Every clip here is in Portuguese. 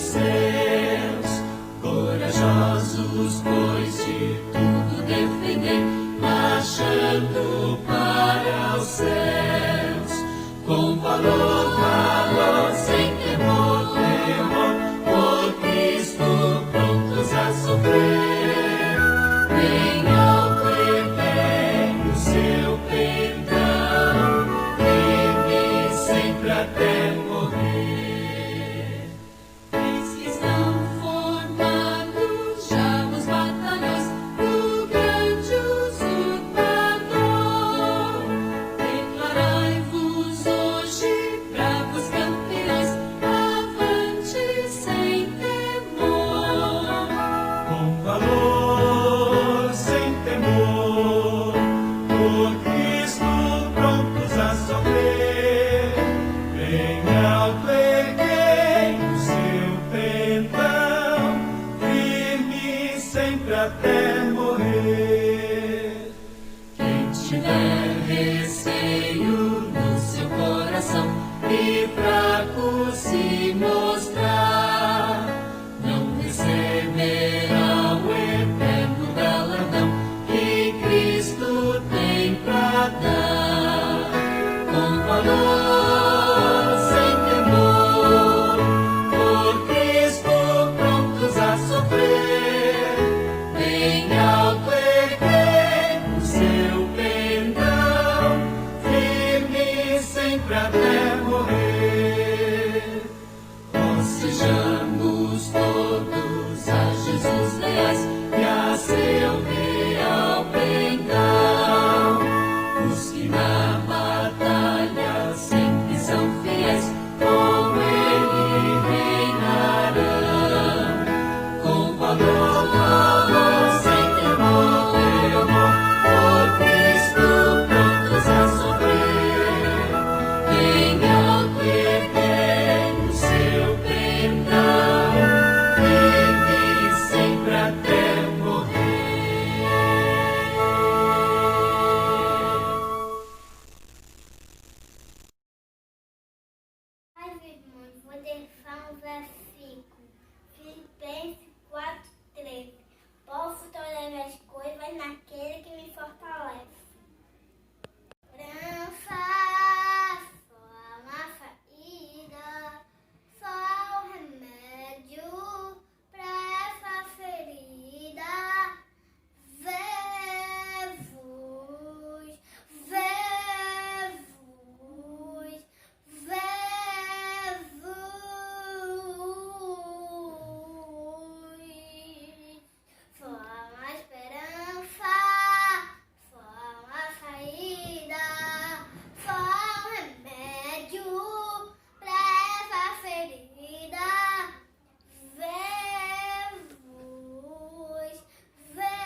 céus, corajosos, pois de tudo defender, marchando para os céus, com valor, sem temor, por Cristo prontos a sofrer, bem alto eterno seu perdão, firme sempre até morrer. Eis que estão formados já os batalhões do grande usurpador. Declarai-vos hoje, bravos campeões, avante sem temor. Com valor, sem temor, por Cristo prontos a sofrer, bem alto erguei o seu pendão, firme sempre até morrer. Quem tiver receio no seu coração e fraco se mostrar, não receberá o eterno galardão que Cristo tem pra dar. Com valor, sem temor, por Cristo prontos a sofrer, bem alto erguei o seu pendão, firme sempre até morrer. Nós sejamos todos a Jesus leais e a seu real pendão, os que na batalha sempre são fiéis, com ele reinarão. Com valor, sem temor, por Cristo prontos a sofrer, bem alto eterno seu pendão, firme sempre até morrer. Mas, irmãos, vou deixar um versículo. Filipenses 4:13. Posso todas as coisas naquele que me fortalece. Esperança, só uma saída, só o remédio pra essa ferida. Jesus, Jesus, Jesus. Só há uma esperança, só há uma saída, só há um remédio pra essa ferida. Jesus, Jesus,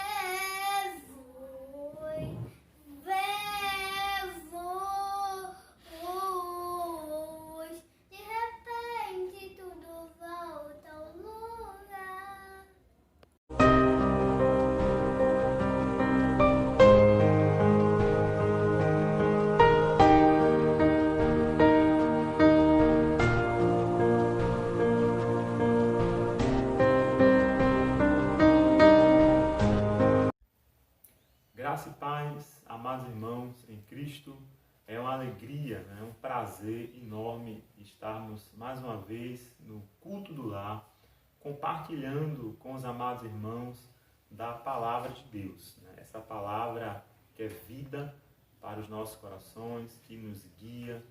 Jesus. De repente tudo volta ao lugar. Graça e paz, amados irmãos em Cristo, é uma alegria, é um prazer enorme estarmos mais uma vez no culto do lar, compartilhando com os amados irmãos da palavra de Deus. Essa palavra que é vida para os nossos corações, que nos guia,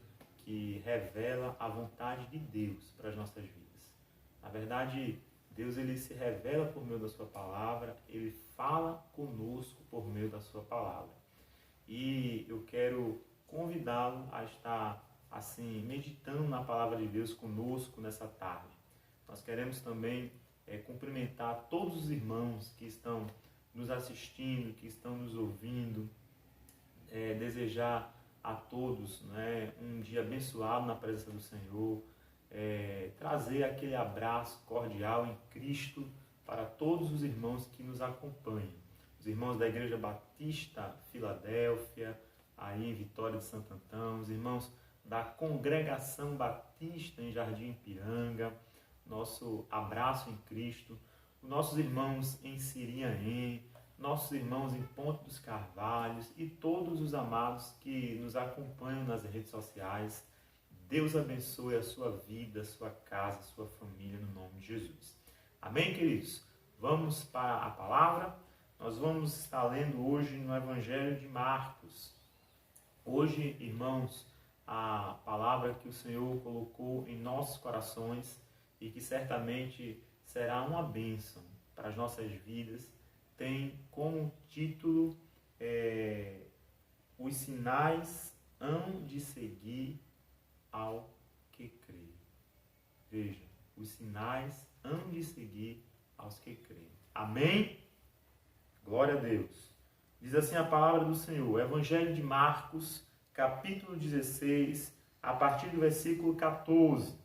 que revela a vontade de Deus para as nossas vidas. Na verdade, Deus ele se revela por meio da sua palavra, ele fala conosco por meio da sua palavra. E eu quero convidá-lo a estar assim meditando na palavra de Deus conosco nessa tarde. Nós queremos também cumprimentar todos os irmãos que estão nos assistindo, que estão nos ouvindo, desejar a todos um dia abençoado na presença do Senhor, trazer aquele abraço cordial em Cristo para todos os irmãos que nos acompanham. Os irmãos da Igreja Batista Filadélfia, aí em Vitória de Santo Antão, os irmãos da Congregação Batista em Jardim Ipiranga, nosso abraço em Cristo, os nossos irmãos em Siriaém, nossos irmãos em Ponte dos Carvalhos e todos os amados que nos acompanham nas redes sociais. Deus abençoe a sua vida, a sua casa, a sua família, no nome de Jesus. Amém, queridos? Vamos para a palavra. Nós vamos estar lendo hoje no Evangelho de Marcos. Hoje, irmãos, a palavra que o Senhor colocou em nossos corações e que certamente será uma bênção para as nossas vidas, tem como título Os sinais hão de seguir ao que crê. Veja, os sinais hão de seguir aos que creem. Amém? Glória a Deus. Diz assim a palavra do Senhor, Evangelho de Marcos, capítulo 16, a partir do versículo 14,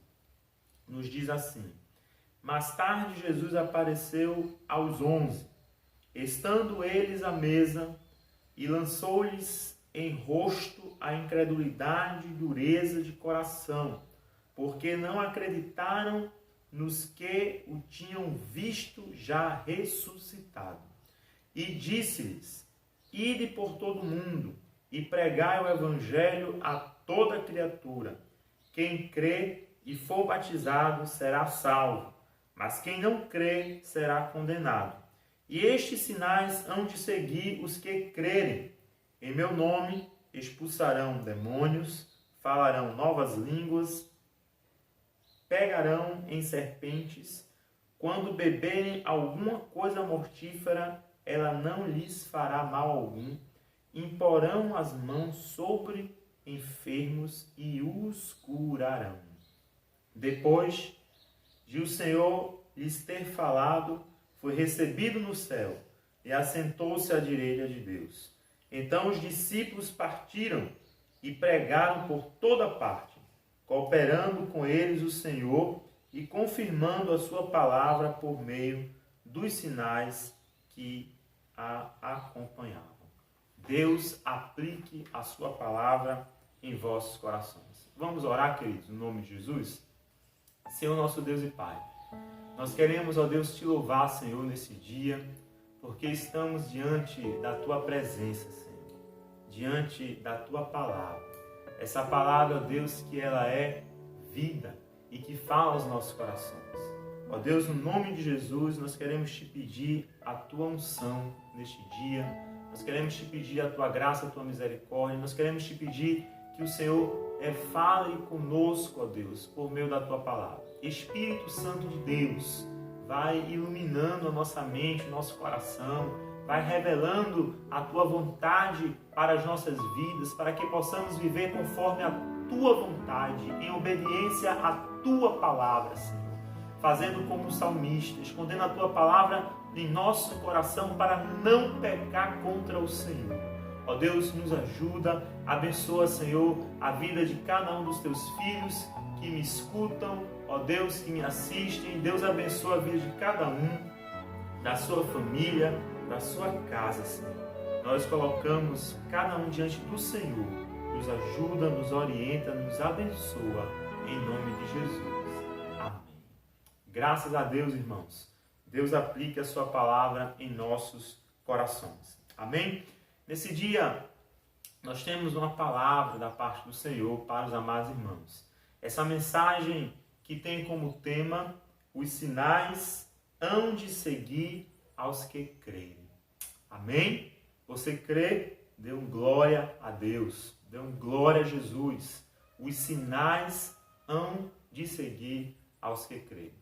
nos diz assim: Mais tarde Jesus apareceu aos 11, estando eles à mesa, e lançou-lhes em rosto a incredulidade e dureza de coração, porque não acreditaram nos que o tinham visto já ressuscitado. E disse-lhes: Ide por todo o mundo e pregai o evangelho a toda criatura. Quem crê e for batizado será salvo, mas quem não crê será condenado. E estes sinais hão de seguir os que crerem. Em meu nome expulsarão demônios, falarão novas línguas, pegarão em serpentes, quando beberem alguma coisa mortífera, ela não lhes fará mal algum, imporão as mãos sobre enfermos e os curarão. Depois de o Senhor lhes ter falado, foi recebido no céu e assentou-se à direita de Deus. Então os discípulos partiram e pregaram por toda parte, cooperando com eles o Senhor e confirmando a sua palavra por meio dos sinais que a acompanhavam. Deus aplique a sua palavra em vossos corações. Vamos orar, queridos, no nome de Jesus? Senhor, nosso Deus e Pai, nós queremos, ó Deus, te louvar, Senhor, nesse dia, porque estamos diante da tua presença, Senhor, diante da tua palavra. Essa palavra, ó Deus, que ela é vida e que fala aos nossos corações. Ó Deus, no nome de Jesus, nós queremos te pedir a tua unção neste dia, nós queremos te pedir a tua graça, a tua misericórdia, nós queremos te pedir que o Senhor fale conosco, ó Deus, por meio da tua palavra. Espírito Santo de Deus, vai iluminando a nossa mente, o nosso coração, vai revelando a tua vontade para as nossas vidas, para que possamos viver conforme a tua vontade, em obediência à tua palavra, Senhor. Fazendo como o salmista, escondendo a tua palavra em nosso coração para não pecar contra o Senhor. Ó Deus, nos ajuda, abençoa, Senhor, a vida de cada um dos teus filhos que me escutam, ó Deus, que me assistem. Deus abençoa a vida de cada um, da sua família, da sua casa, Senhor. Nós colocamos cada um diante do Senhor. Nos ajuda, nos orienta, nos abençoa, em nome de Jesus. Amém. Graças a Deus, irmãos. Deus aplique a sua palavra em nossos corações. Amém? Nesse dia, nós temos uma palavra da parte do Senhor para os amados irmãos. Essa mensagem que tem como tema: os sinais hão de seguir aos que crerem. Amém? Você crê? Dê um glória a Deus. Dê um glória a Jesus. Os sinais hão de seguir aos que crerem.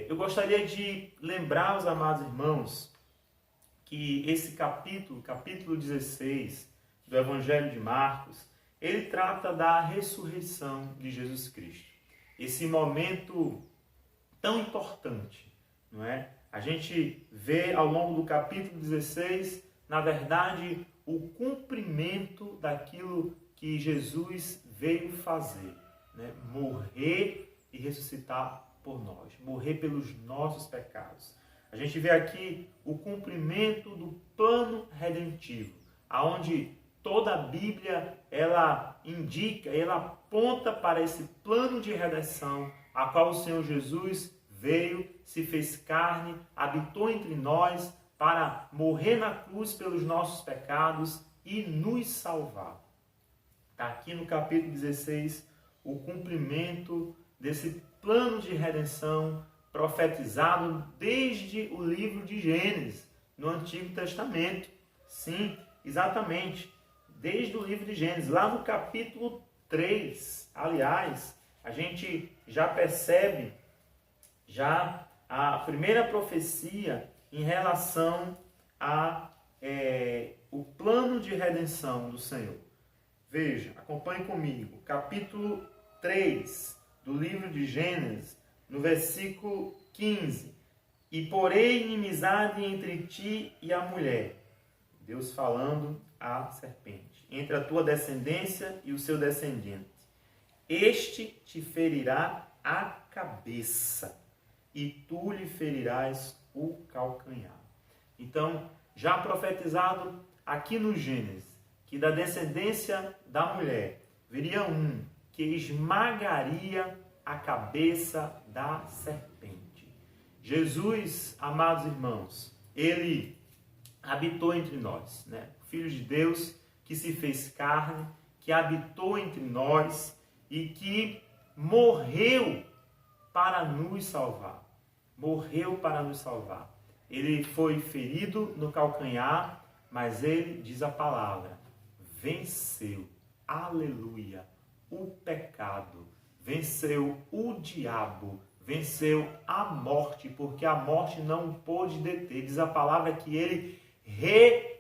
Eu gostaria de lembrar aos amados irmãos que esse capítulo 16 do Evangelho de Marcos, ele trata da ressurreição de Jesus Cristo. Esse momento tão importante, não é? A gente vê ao longo do capítulo 16, na verdade, o cumprimento daquilo que Jesus veio fazer, né? Morrer e ressuscitar por nós, morrer pelos nossos pecados. A gente vê aqui o cumprimento do plano redentivo, aonde toda a Bíblia ela indica, ela aponta para esse plano de redenção a qual o Senhor Jesus veio, se fez carne, habitou entre nós para morrer na cruz pelos nossos pecados e nos salvar. Está aqui no capítulo 16 o cumprimento desse plano de redenção profetizado desde o livro de Gênesis, no Antigo Testamento. Sim, exatamente, desde o livro de Gênesis, lá no capítulo 3. Aliás, a gente já percebe já a primeira profecia em relação o plano de redenção do Senhor. Veja, acompanhe comigo, capítulo 3 do livro de Gênesis, no versículo 15. E porei inimizade entre ti e a mulher, Deus falando à serpente, entre a tua descendência e o seu descendente. Este te ferirá a cabeça, e tu lhe ferirás o calcanhar. Então, já profetizado aqui no Gênesis, que da descendência da mulher viria um que esmagaria a cabeça da serpente. Jesus, amados irmãos, ele habitou entre nós, né? O Filho de Deus que se fez carne, que habitou entre nós e que morreu para nos salvar. Morreu para nos salvar. Ele foi ferido no calcanhar, mas ele, diz a palavra, venceu, aleluia, o pecado, venceu o diabo, venceu a morte, porque a morte não o pôde deter. Diz a palavra que ele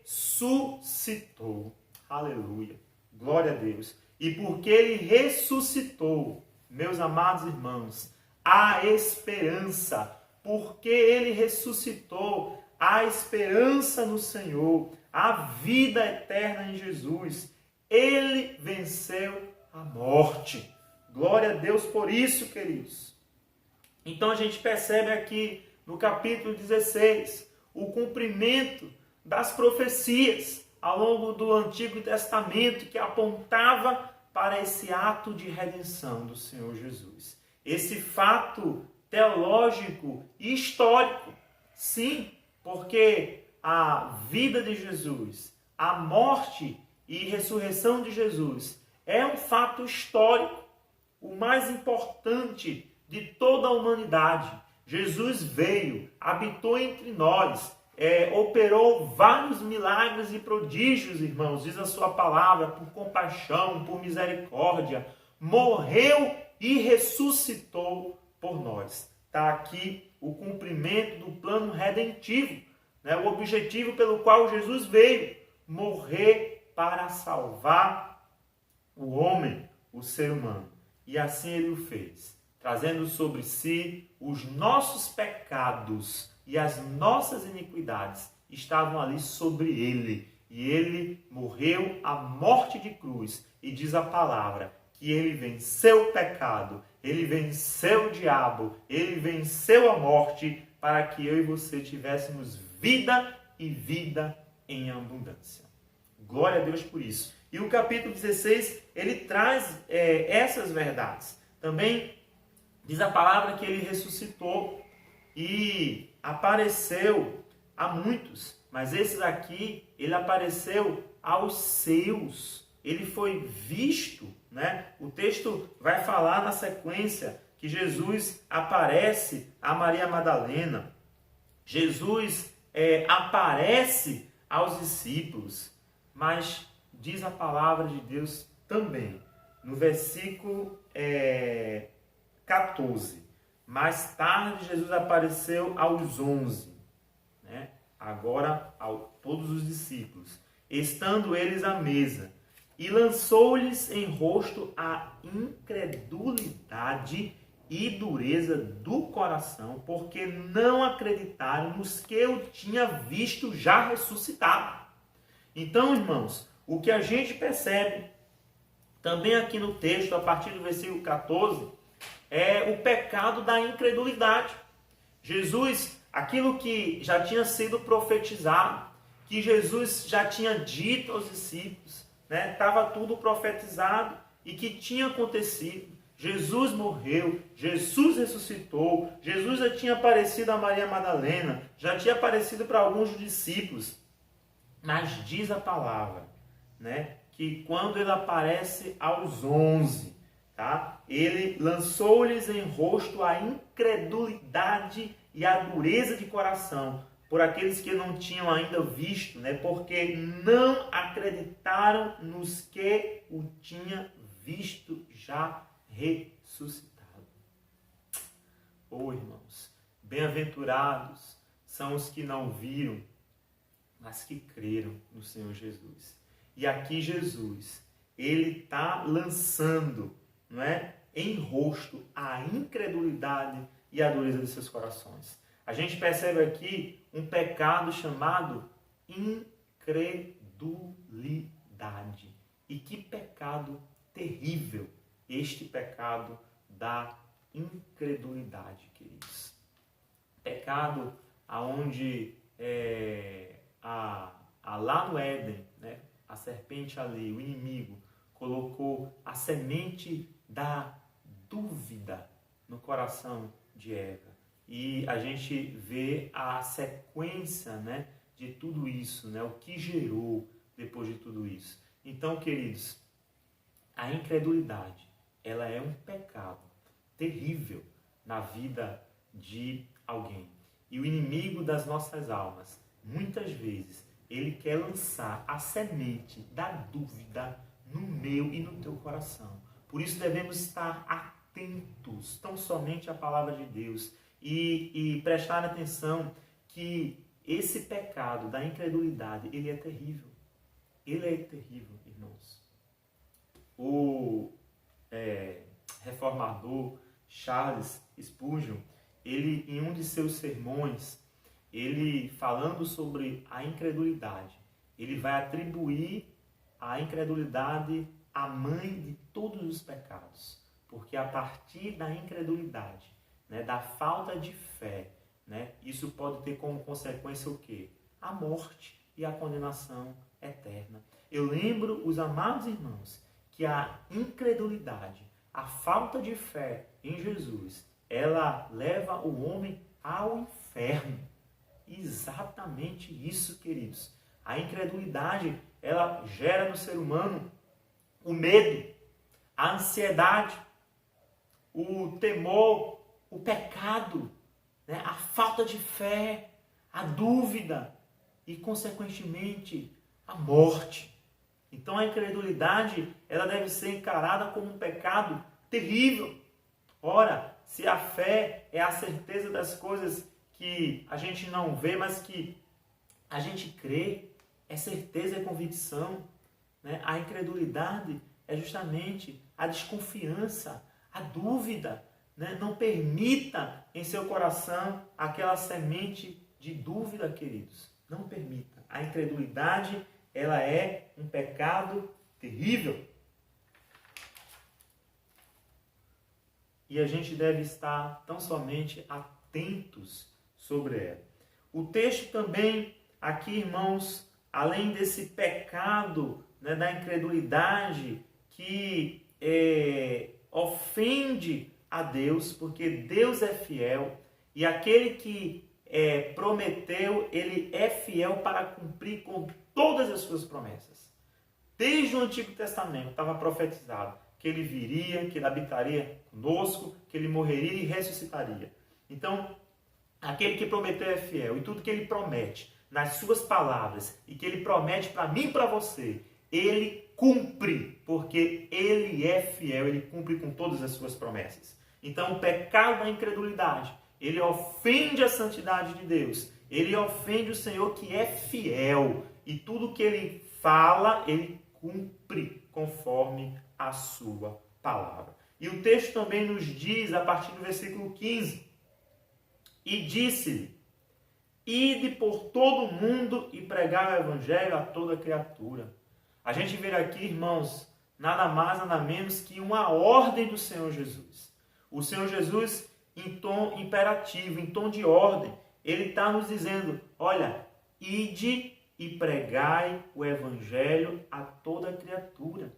ressuscitou. Aleluia. Glória a Deus. E porque ele ressuscitou, meus amados irmãos, há esperança. Porque ele ressuscitou, há esperança no Senhor, há vida eterna em Jesus. Ele venceu a morte. Glória a Deus por isso, queridos. Então a gente percebe aqui no capítulo 16 o cumprimento das profecias ao longo do Antigo Testamento que apontava para esse ato de redenção do Senhor Jesus. Esse fato teológico e histórico. Sim, porque a vida de Jesus, a morte e ressurreição de Jesus é um fato histórico, o mais importante de toda a humanidade. Jesus veio, habitou entre nós, operou vários milagres e prodígios, irmãos, diz a sua palavra, por compaixão, por misericórdia, morreu e ressuscitou por nós. Está aqui o cumprimento do plano redentivo, né? O objetivo pelo qual Jesus veio, morrer para salvar o homem, o ser humano. E assim ele o fez, trazendo sobre si os nossos pecados e as nossas iniquidades estavam ali sobre ele. E ele morreu a morte de cruz. E diz a palavra que ele venceu o pecado, ele venceu o diabo, ele venceu a morte, para que eu e você tivéssemos vida e vida em abundância. Glória a Deus por isso. E o capítulo 16, ele traz essas verdades. Também diz a palavra que ele ressuscitou e apareceu a muitos, mas esses aqui, ele apareceu aos seus. Ele foi visto, né? O texto vai falar na sequência que Jesus aparece a Maria Madalena. Jesus aparece aos discípulos, mas diz a palavra de Deus também, no versículo 14. Mais tarde, Jesus apareceu aos 11, né? Agora a todos os discípulos, estando eles à mesa, e lançou-lhes em rosto a incredulidade e dureza do coração, porque não acreditaram nos que eu tinha visto já ressuscitado. Então, irmãos, o que a gente percebe também aqui no texto, a partir do versículo 14, é o pecado da incredulidade. Jesus, aquilo que já tinha sido profetizado, que Jesus já tinha dito aos discípulos, né? Estava tudo profetizado e que tinha acontecido. Jesus morreu, Jesus ressuscitou, Jesus já tinha aparecido a Maria Madalena, já tinha aparecido para alguns dos discípulos. Mas diz a palavra, né, que quando ele aparece aos 11, tá, ele lançou-lhes em rosto a incredulidade e a dureza de coração, por aqueles que não tinham ainda visto, né, porque não acreditaram nos que o tinha visto já ressuscitado. Oh, irmãos, bem-aventurados são os que não viram, mas que creram no Senhor Jesus. E aqui Jesus, ele está lançando, não é, em rosto a incredulidade e a dureza de seus corações. A gente percebe aqui um pecado chamado incredulidade. E que pecado terrível este pecado da incredulidade, queridos. Pecado aonde lá no Éden, né, a serpente ali, o inimigo, colocou a semente da dúvida no coração de Eva. E a gente vê a sequência, né, de tudo isso, né, o que gerou depois de tudo isso. Então, queridos, a incredulidade, ela é um pecado terrível na vida de alguém. E o inimigo das nossas almas, muitas vezes, ele quer lançar a semente da dúvida no meu e no teu coração. Por isso devemos estar atentos, tão somente à palavra de Deus, e prestar atenção que esse pecado da incredulidade, ele é terrível. Ele é terrível, irmãos. O reformador Charles Spurgeon, ele, em um de seus sermões, ele falando sobre a incredulidade, ele vai atribuir a incredulidade à mãe de todos os pecados. Porque a partir da incredulidade, né, da falta de fé, né, isso pode ter como consequência o quê? A morte e a condenação eterna. Eu lembro, os amados irmãos, que a incredulidade, a falta de fé em Jesus, ela leva o homem ao inferno. Exatamente isso, queridos. A incredulidade, ela gera no ser humano o medo, a ansiedade, o temor, o pecado, né? A falta de fé, a dúvida e, consequentemente, a morte. Então, a incredulidade, ela deve ser encarada como um pecado terrível. Ora, se a fé é a certeza das coisas que a gente não vê, mas que a gente crê, é certeza, é convicção, né? A incredulidade é justamente a desconfiança, a dúvida, né? Não permita em seu coração aquela semente de dúvida, queridos. Não permita. A incredulidade, ela é um pecado terrível. E a gente deve estar tão somente atentos sobre ela. O texto também, aqui, irmãos, além desse pecado, né, da incredulidade que ofende a Deus, porque Deus é fiel, e aquele que prometeu, ele é fiel para cumprir com todas as suas promessas. Desde o Antigo Testamento estava profetizado que ele viria, que ele habitaria conosco, que ele morreria e ressuscitaria. Então, aquele que prometeu é fiel, e tudo que ele promete nas suas palavras, e que ele promete para mim e para você, ele cumpre, porque ele é fiel, ele cumpre com todas as suas promessas. Então, o pecado da incredulidade, ele ofende a santidade de Deus, ele ofende o Senhor que é fiel, e tudo que ele fala, ele cumpre conforme a sua palavra. E o texto também nos diz, a partir do versículo 15, e disse-lhe: ide por todo o mundo e pregai o evangelho a toda criatura. A gente vê aqui, irmãos, nada mais, nada menos que uma ordem do Senhor Jesus. O Senhor Jesus, em tom imperativo, em tom de ordem, ele está nos dizendo: olha, ide e pregai o evangelho a toda criatura.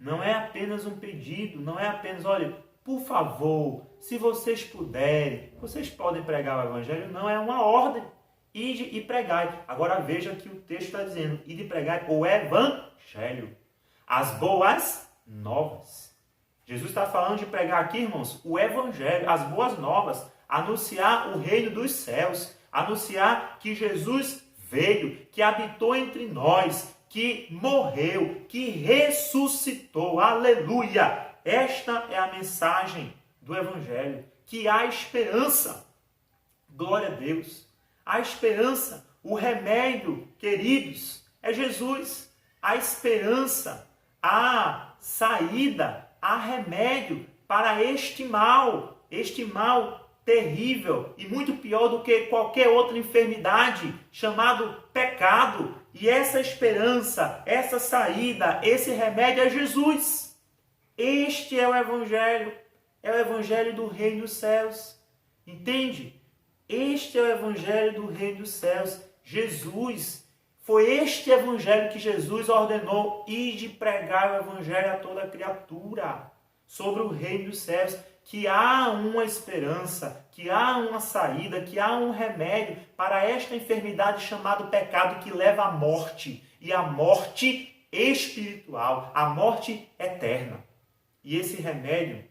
não é apenas um pedido, não é apenas, olha, por favor, se vocês puderem, vocês podem pregar o Evangelho. Não, é uma ordem. Ide e pregai. Agora veja que o texto está dizendo, ide e pregai o Evangelho. As boas novas. Jesus está falando de pregar aqui, irmãos, o Evangelho, as boas novas. Anunciar o reino dos céus. Anunciar que Jesus veio, que habitou entre nós, que morreu, que ressuscitou. Aleluia! Esta é a mensagem do Evangelho, que há esperança. Glória a Deus. Há esperança. O remédio, queridos, é Jesus. Há esperança, há saída, há remédio para este mal terrível e muito pior do que qualquer outra enfermidade, chamado pecado. E essa esperança, essa saída, esse remédio é Jesus. Este é o Evangelho do Reino dos Céus. Entende? Este é o Evangelho do Reino dos Céus. Jesus, foi este Evangelho que Jesus ordenou, ide pregar o Evangelho a toda criatura, sobre o Reino dos Céus, que há uma esperança, que há uma saída, que há um remédio para esta enfermidade chamada pecado, que leva à morte, e à morte espiritual, à morte eterna. E esse remédio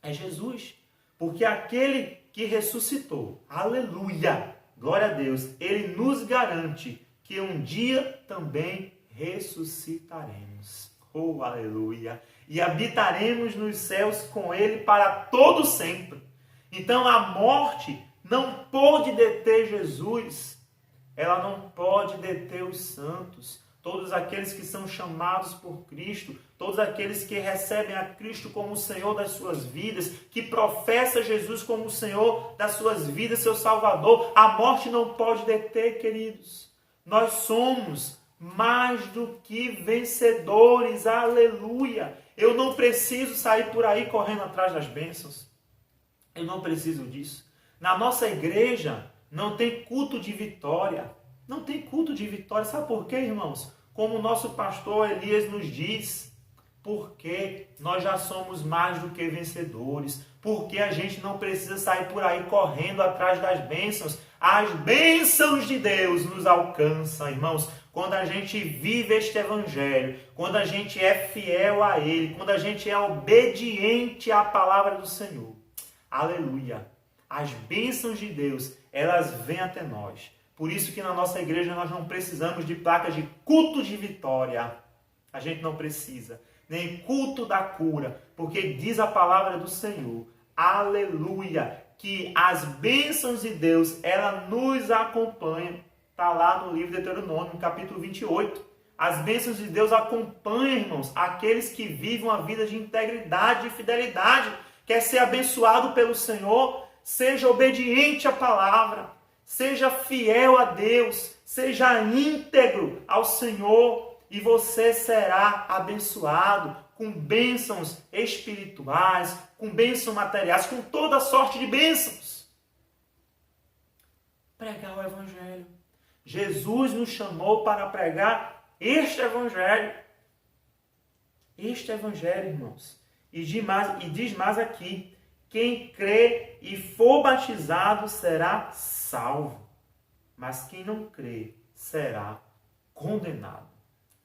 é Jesus, porque aquele que ressuscitou, aleluia, glória a Deus, ele nos garante que um dia também ressuscitaremos. Oh, aleluia! E habitaremos nos céus com ele para todo sempre. Então a morte não pode deter Jesus, ela não pode deter os santos. Todos aqueles que são chamados por Cristo, todos aqueles que recebem a Cristo como o Senhor das suas vidas, que professa Jesus como o Senhor das suas vidas, seu Salvador, a morte não pode deter, queridos. Nós somos mais do que vencedores, aleluia. Eu não preciso sair por aí correndo atrás das bênçãos. Eu não preciso disso. Na nossa igreja não tem culto de vitória. Não tem culto de vitória. Sabe por quê, irmãos? Como o nosso pastor Elias nos diz, porque nós já somos mais do que vencedores. Porque a gente não precisa sair por aí correndo atrás das bênçãos. As bênçãos de Deus nos alcançam, irmãos, quando a gente vive este Evangelho, quando a gente é fiel a Ele, quando a gente é obediente à palavra do Senhor. Aleluia! As bênçãos de Deus, elas vêm até nós. Por isso que na nossa igreja nós não precisamos de placas de culto de vitória. A gente não precisa. Nem culto da cura. Porque diz a palavra do Senhor, aleluia, que as bênçãos de Deus, ela nos acompanham. Está lá no livro de Deuteronômio, capítulo 28. As bênçãos de Deus acompanham, irmãos, aqueles que vivem uma vida de integridade e fidelidade. Quer ser abençoado pelo Senhor? Seja obediente à palavra. Seja fiel a Deus, seja íntegro ao Senhor e você será abençoado com bênçãos espirituais, com bênçãos materiais, com toda sorte de bênçãos. Pregar o Evangelho. Jesus nos chamou para pregar este Evangelho. Este Evangelho, irmãos. E diz mais aqui, quem crê e for batizado será salvo, mas quem não crê será condenado.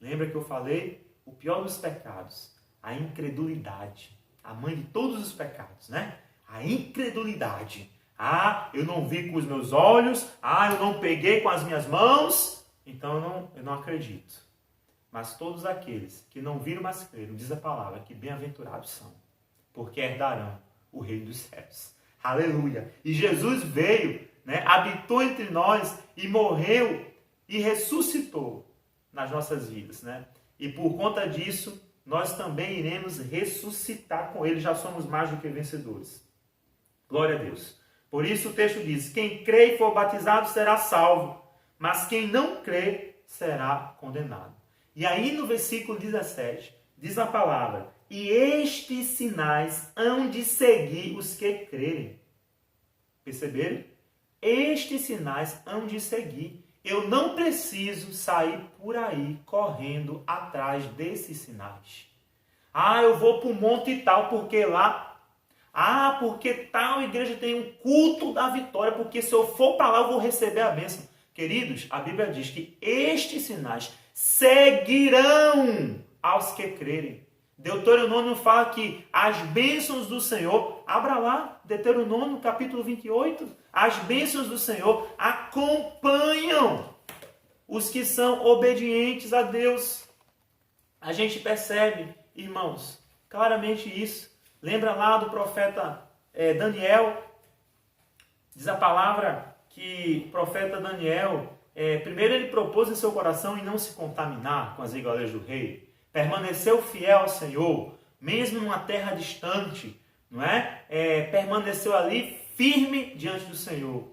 Lembra que eu falei? O pior dos pecados, a incredulidade, a mãe de todos os pecados, né? A incredulidade. Ah, eu não vi com os meus olhos, eu não peguei com as minhas mãos, então eu não acredito. Mas todos aqueles que não viram, mas creram, diz a palavra, que bem-aventurados são, porque herdarão o reino dos céus. Aleluia! E Jesus veio, né, habitou entre nós e morreu e ressuscitou nas nossas vidas, né? E por conta disso, nós também iremos ressuscitar com ele, já somos mais do que vencedores. Glória a Deus. Por isso o texto diz, quem crê e for batizado será salvo, mas quem não crê será condenado. E aí no versículo 17, diz a palavra, e estes sinais hão de seguir os que crerem. Perceberam? Estes sinais hão de seguir. Eu não preciso sair por aí correndo atrás desses sinais. Ah, eu vou para o monte e tal, porque lá... Ah, porque tal igreja tem um culto da vitória, porque se eu for para lá eu vou receber a bênção. Queridos, a Bíblia diz que estes sinais seguirão aos que crerem. Deuteronômio fala que as bênçãos do Senhor, abra lá, Deuteronômio capítulo 28, as bênçãos do Senhor acompanham os que são obedientes a Deus. A gente percebe, irmãos, claramente isso. Lembra lá do profeta Daniel? Diz a palavra que o profeta Daniel, primeiro ele propôs em seu coração em não se contaminar com as iguarias do rei. Permaneceu fiel ao Senhor, mesmo numa terra distante, não é? Permaneceu ali firme diante do Senhor,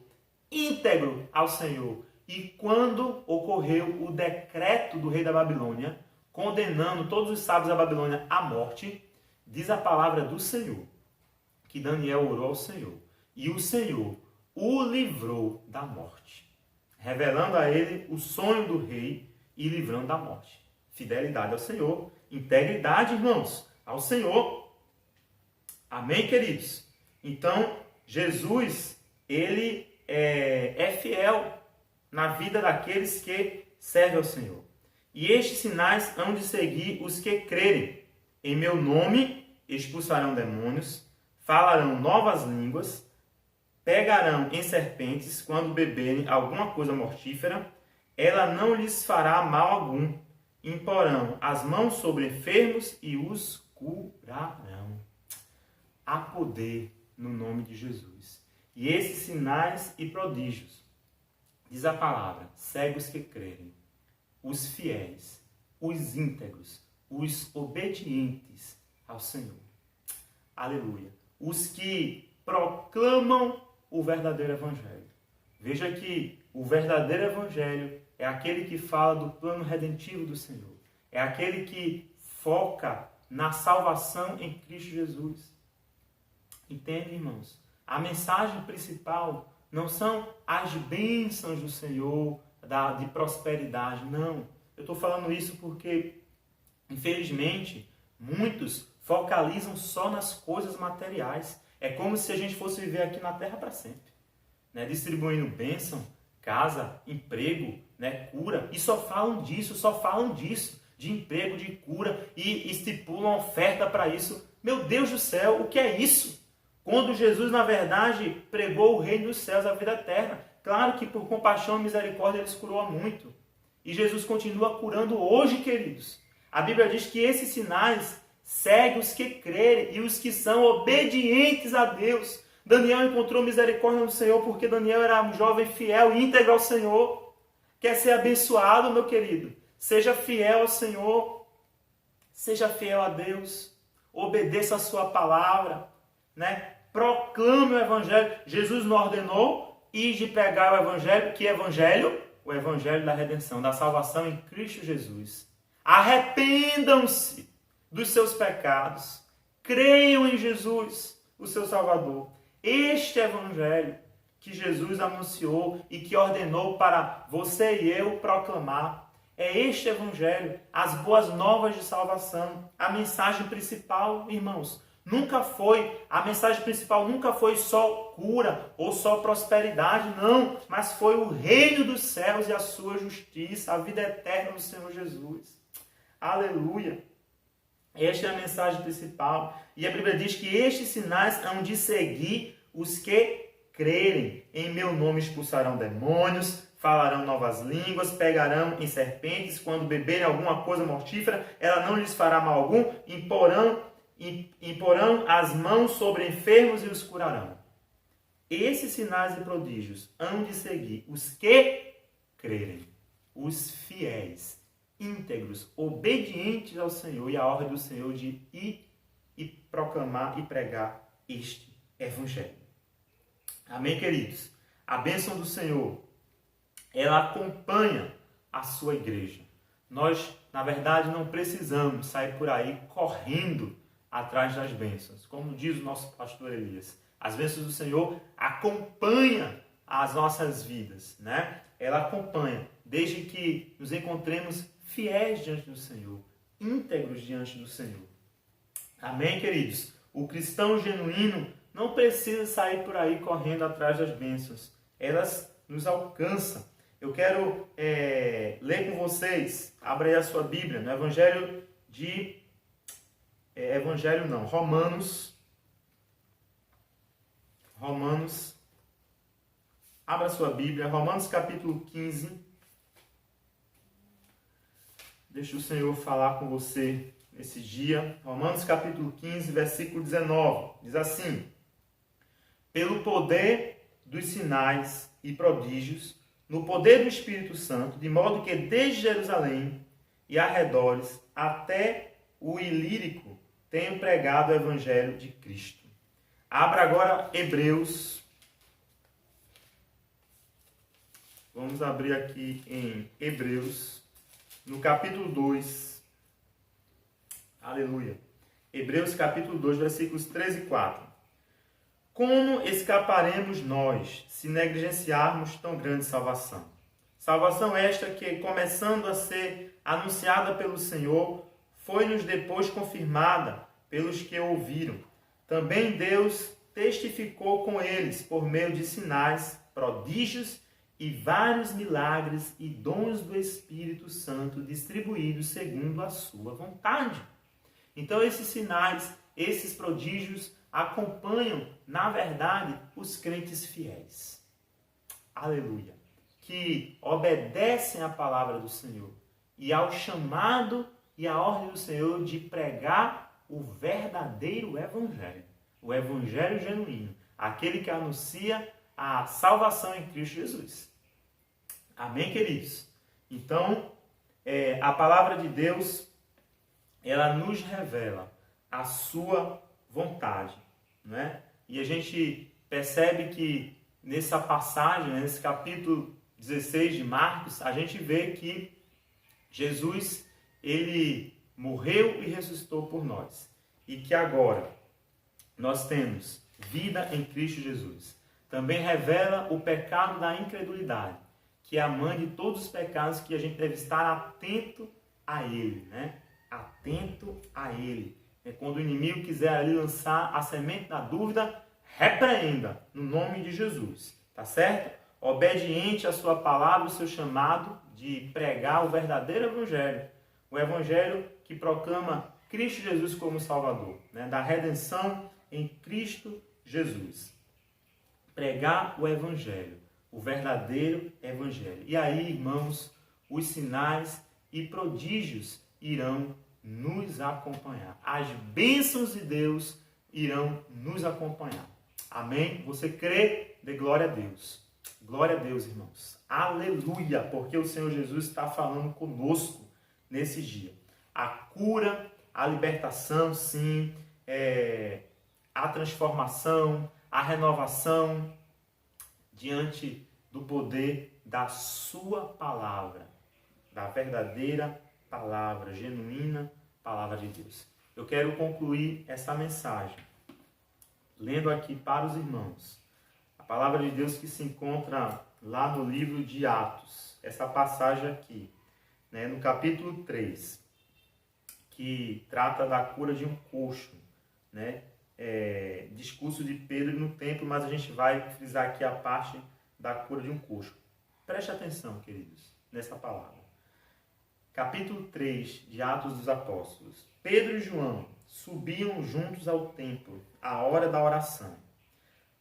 íntegro ao Senhor. E quando ocorreu o decreto do rei da Babilônia, condenando todos os sábios da Babilônia à morte, diz a palavra do Senhor, que Daniel orou ao Senhor, e o Senhor o livrou da morte, revelando a ele o sonho do rei e livrando da morte. Fidelidade ao Senhor, integridade, irmãos, ao Senhor. Amém, queridos? Então, Jesus, ele é fiel na vida daqueles que servem ao Senhor. E estes sinais hão de seguir os que crerem. Em meu nome expulsarão demônios, falarão novas línguas, pegarão em serpentes quando beberem alguma coisa mortífera, ela não lhes fará mal algum. Imporão as mãos sobre enfermos e os curarão. Há poder no nome de Jesus. E esses sinais e prodígios, diz a palavra, segue os que crerem, os fiéis, os íntegros, os obedientes ao Senhor. Aleluia. Os que proclamam o verdadeiro evangelho. Veja que o verdadeiro evangelho é aquele que fala do plano redentivo do Senhor. É aquele que foca na salvação em Cristo Jesus. Entende, irmãos? A mensagem principal não são as bênçãos do Senhor, de prosperidade, não. Eu estou falando isso porque, infelizmente, muitos focalizam só nas coisas materiais. É como se a gente fosse viver aqui na terra para sempre, né? Distribuindo bênção, casa, emprego, né? Cura, e só falam disso, de emprego, de cura, e estipulam oferta para isso. Meu Deus do céu, o que é isso? Quando Jesus, na verdade, pregou o reino dos céus, a vida eterna. Claro que por compaixão e misericórdia ele curou a muito. E Jesus continua curando hoje, queridos. A Bíblia diz que esses sinais seguem os que crerem e os que são obedientes a Deus. Daniel encontrou misericórdia no Senhor porque Daniel era um jovem fiel e íntegro ao Senhor. Quer ser abençoado, meu querido? Seja fiel ao Senhor. Seja fiel a Deus. Obedeça a sua palavra, né? Proclame o Evangelho. Jesus nos ordenou ir de pregar o Evangelho. Que Evangelho? O Evangelho da redenção, da salvação em Cristo Jesus. Arrependam-se dos seus pecados. Creiam em Jesus, o seu Salvador. Este Evangelho que Jesus anunciou e que ordenou para você e eu proclamar. É este Evangelho, as boas novas de salvação. A mensagem principal, irmãos, a mensagem principal nunca foi só cura ou só prosperidade, não, mas foi o reino dos céus e a sua justiça, a vida eterna do Senhor Jesus. Aleluia! Esta é a mensagem principal. E a Bíblia diz que estes sinais hão de seguir os que crerem. Em meu nome expulsarão demônios, falarão novas línguas, pegarão em serpentes, quando beberem alguma coisa mortífera, ela não lhes fará mal algum, imporão as mãos sobre enfermos e os curarão. Esses sinais e prodígios hão de seguir os que crerem, os fiéis, íntegros, obedientes ao Senhor e à ordem do Senhor de ir e proclamar e pregar este Evangelho. Amém, queridos? A bênção do Senhor, ela acompanha a sua igreja. Nós, na verdade, não precisamos sair por aí correndo atrás das bênçãos. Como diz o nosso pastor Elias, as bênçãos do Senhor acompanham as nossas vidas, né? Ela acompanha, desde que nos encontremos fiéis diante do Senhor, íntegros diante do Senhor. Amém, queridos? O cristão genuíno não precisa sair por aí correndo atrás das bênçãos. Elas nos alcançam. Eu quero ler com vocês, abra aí a sua Bíblia, no Romanos, abra a sua Bíblia, Romanos capítulo 15. Deixa o Senhor falar com você nesse dia. Romanos capítulo 15, versículo 19, diz assim: pelo poder dos sinais e prodígios, no poder do Espírito Santo, de modo que desde Jerusalém e arredores até o Ilírico tenho pregado o Evangelho de Cristo. Abra agora Hebreus. Vamos abrir aqui em Hebreus, no capítulo 2. Aleluia. Hebreus capítulo 2, versículos 3 e 4. Como escaparemos nós se negligenciarmos tão grande salvação? Salvação esta que, começando a ser anunciada pelo Senhor, foi-nos depois confirmada pelos que ouviram. Também Deus testificou com eles por meio de sinais, prodígios e vários milagres e dons do Espírito Santo distribuídos segundo a sua vontade. Então esses sinais, esses prodígios acompanham, na verdade, os crentes fiéis. Aleluia. Que obedecem à palavra do Senhor e ao chamado e à ordem do Senhor de pregar o verdadeiro evangelho. O evangelho genuíno. Aquele que anuncia a salvação em Cristo Jesus. Amém, queridos? Então, a palavra de Deus, ela nos revela a sua vontade, né? E a gente percebe que nessa passagem, nesse capítulo 16 de Marcos, a gente vê que Jesus, ele morreu e ressuscitou por nós. E que agora nós temos vida em Cristo Jesus. Também revela o pecado da incredulidade, que é a mãe de todos os pecados, que a gente deve estar atento a ele, né? Atento a ele. Quando o inimigo quiser ali lançar a semente da dúvida, repreenda no nome de Jesus, tá certo? Obediente à sua palavra, o seu chamado de pregar o verdadeiro evangelho, o evangelho que proclama Cristo Jesus como Salvador, né? Da redenção em Cristo Jesus. Pregar o evangelho, o verdadeiro evangelho. E aí, irmãos, os sinais e prodígios irão nos acompanhar. As bênçãos de Deus irão nos acompanhar. Amém? Você crê? Dê glória a Deus. Glória a Deus, irmãos. Aleluia! Porque o Senhor Jesus está falando conosco nesse dia. A cura, a libertação, sim, a transformação, a renovação diante do poder da sua palavra, da verdadeira palavra, genuína palavra de Deus. Eu quero concluir essa mensagem lendo aqui para os irmãos a palavra de Deus que se encontra lá no livro de Atos, essa passagem aqui, né, no capítulo 3, que trata da cura de um coxo, né? Discurso de Pedro no templo, mas a gente vai frisar aqui a parte da cura de um coxo. Preste atenção, queridos, nessa palavra. Capítulo 3 de Atos dos Apóstolos. Pedro e João subiam juntos ao templo à hora da oração.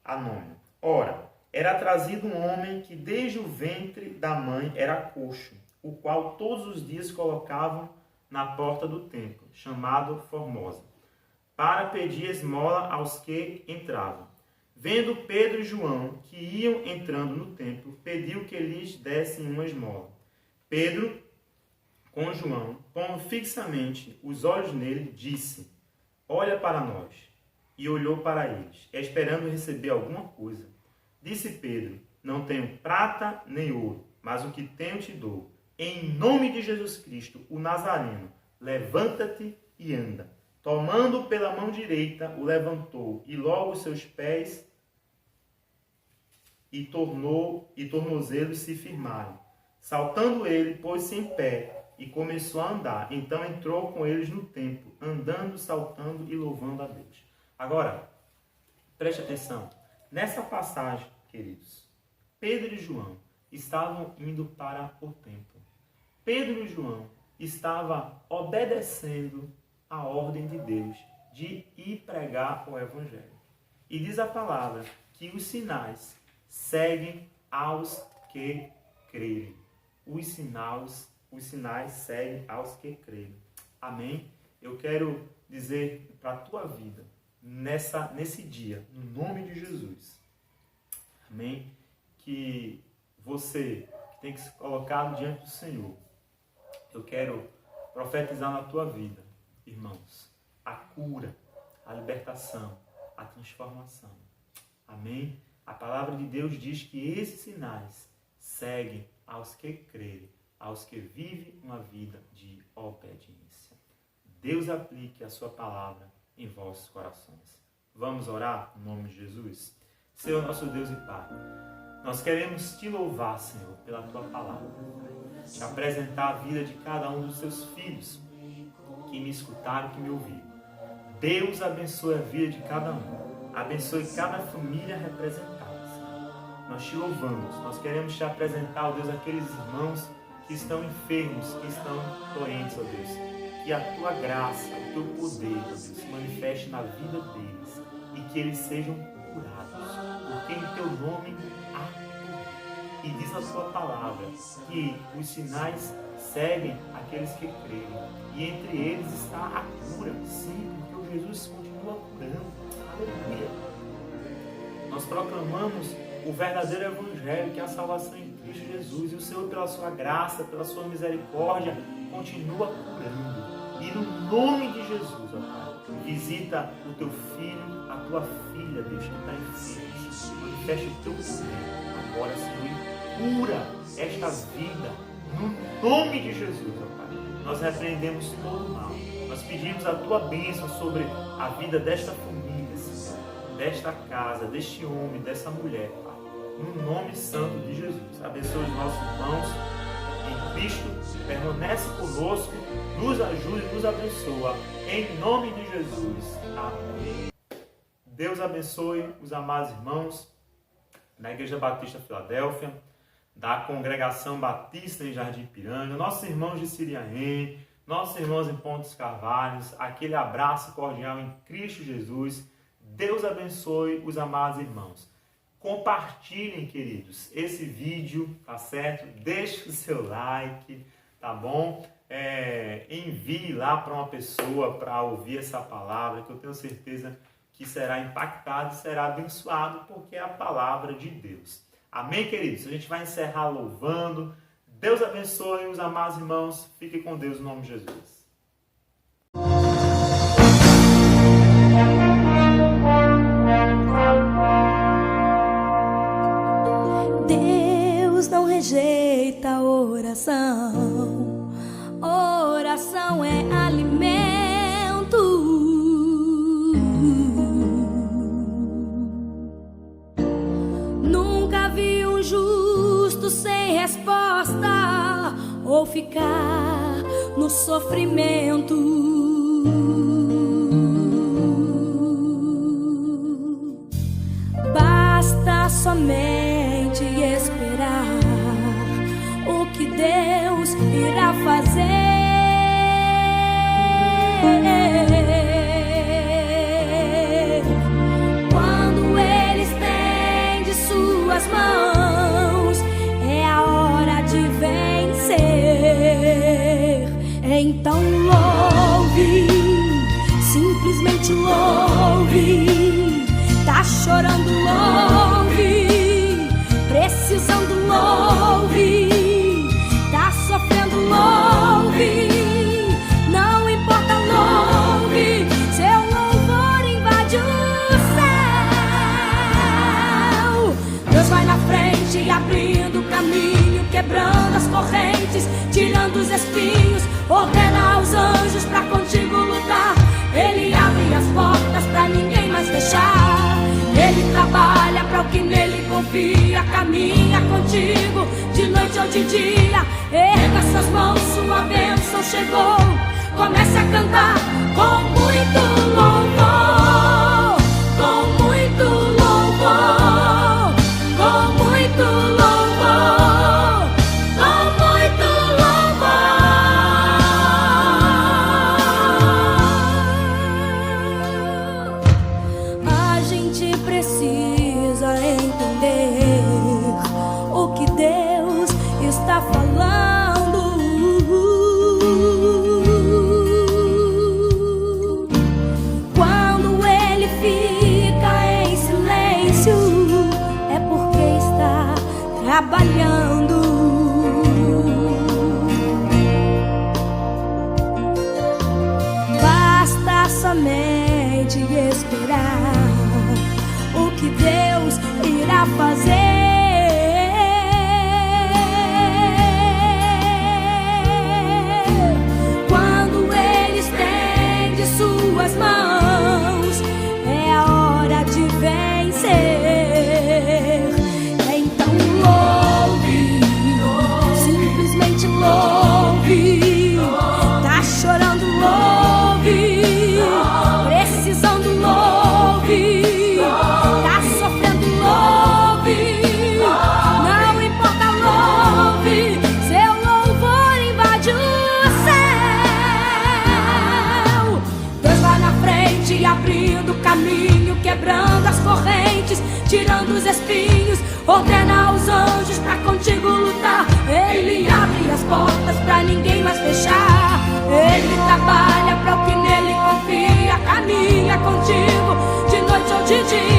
A nona. Ora, era trazido um homem que desde o ventre da mãe era coxo, o qual todos os dias colocavam na porta do templo, chamado Formosa, para pedir esmola aos que entravam. Vendo Pedro e João que iam entrando no templo, pediu que lhes dessem uma esmola. Pedro, com João, pondo fixamente os olhos nele, disse: olha para nós. E olhou para eles, esperando receber alguma coisa. Disse Pedro: não tenho prata nem ouro, mas o que tenho te dou. Em nome de Jesus Cristo, o Nazareno, levanta-te e anda. Tomando pela mão direita, o levantou, e logo seus pés e tornozelos se firmaram. Saltando ele, pôs-se em pé, e começou a andar. Então entrou com eles no templo, andando, saltando e louvando a Deus. Agora, preste atenção. Nessa passagem, queridos, Pedro e João estavam indo para o templo. Pedro e João estavam obedecendo a ordem de Deus de ir pregar o Evangelho. E diz a palavra que os sinais seguem aos que crerem. Os sinais seguem aos que crerem. Amém? Eu quero dizer para a tua vida, nesse dia, no nome de Jesus, amém? Que você tem que se colocar diante do Senhor. Eu quero profetizar na tua vida, irmãos, a cura, a libertação, a transformação. Amém? A palavra de Deus diz que esses sinais seguem aos que crerem, aos que vivem uma vida de obediência. Deus aplique a sua palavra em vossos corações. Vamos orar no nome de Jesus? Senhor, nosso Deus e Pai, nós queremos te louvar, Senhor, pela tua palavra. Te apresentar a vida de cada um dos seus filhos que me escutaram, que me ouviram. Deus abençoe a vida de cada um. Abençoe cada família representada, Senhor. Nós te louvamos. Nós queremos te apresentar, ó Deus, aqueles irmãos que estão enfermos, que estão doentes, ó Deus. Que a tua graça, o teu poder, ó Deus, se manifeste na vida deles e que eles sejam curados. Porque em teu nome há cura. E diz a tua palavra que os sinais seguem aqueles que creem. E entre eles está a cura. Sim, porque o Jesus continua curando. Aleluia. Nós proclamamos o verdadeiro Evangelho, que é a salvação em Cristo Jesus. E o Senhor, pela sua graça, pela sua misericórdia, continua curando. E no nome de Jesus, ó Pai, visita o teu filho, a tua filha, Deus, que está enferma. Manifeste o teu poder agora, Senhor, e cura esta vida. No nome de Jesus, ó Pai, nós repreendemos todo o mal. Nós pedimos a tua bênção sobre a vida desta família, Senhor, desta casa, deste homem, dessa mulher, Pai. No nome santo de Jesus. Abençoe os nossos irmãos em Cristo, permanece conosco, nos ajude e nos abençoa. Em nome de Jesus. Amém. Deus abençoe os amados irmãos da Igreja Batista Filadélfia, da Congregação Batista em Jardim Piranga, nossos irmãos de Siriaém, nossos irmãos em Pontes Carvalhos, aquele abraço cordial em Cristo Jesus. Deus abençoe os amados irmãos. Compartilhem, queridos, esse vídeo, tá certo? Deixe o seu like, tá bom? Envie lá para uma pessoa para ouvir essa palavra, que eu tenho certeza que será impactado e será abençoado, porque é a palavra de Deus. Amém, queridos? A gente vai encerrar louvando. Deus abençoe os amados irmãos. Fiquem com Deus, no nome de Jesus. Deus não rejeita a oração. Oração é alimento. Nunca vi um justo sem resposta ou ficar no sofrimento. Basta somente esperar o que Deus irá fazer. Quando Ele estende suas mãos, é a hora de vencer. Então louve, simplesmente louve. Tá chorando, louve. Precisando, louve. Tá sofrendo, louve. Não importa, louve. Seu louvor invade o céu. Deus vai na frente, abrindo o caminho, quebrando as correntes, tirando os espinhos. Ordena aos anjos pra contigo lutar. Ele abre as portas pra ninguém mais fechar. Ele trabalha para o que nele confia. caminha contigo, de noite ou de dia. Erga suas mãos, sua bênção chegou. Comece a cantar com muito louvor, com muito louvor, com muito louvor, com muito louvor. A gente precisa entender o que Deus está falando. Quando Ele fica em silêncio, é porque está trabalhando. Basta somente esperar o que Deus irá fazer. Quando Ele estende suas mãos, é a hora de vencer. Então louve, simplesmente louve. Tá chorando, louve. Precisando, louve. Tá sofrendo, louve. Não importa, louve. Seu louvor invade o céu. Deus vai na frente, abrindo caminho, quebrando as correntes, tirando os espinhos. Ordena os anjos pra contigo lutar. Ele abre as portas pra ninguém mais fechar. Ele trabalha pra o que nele confia. Caminha contigo, de noite ou de dia.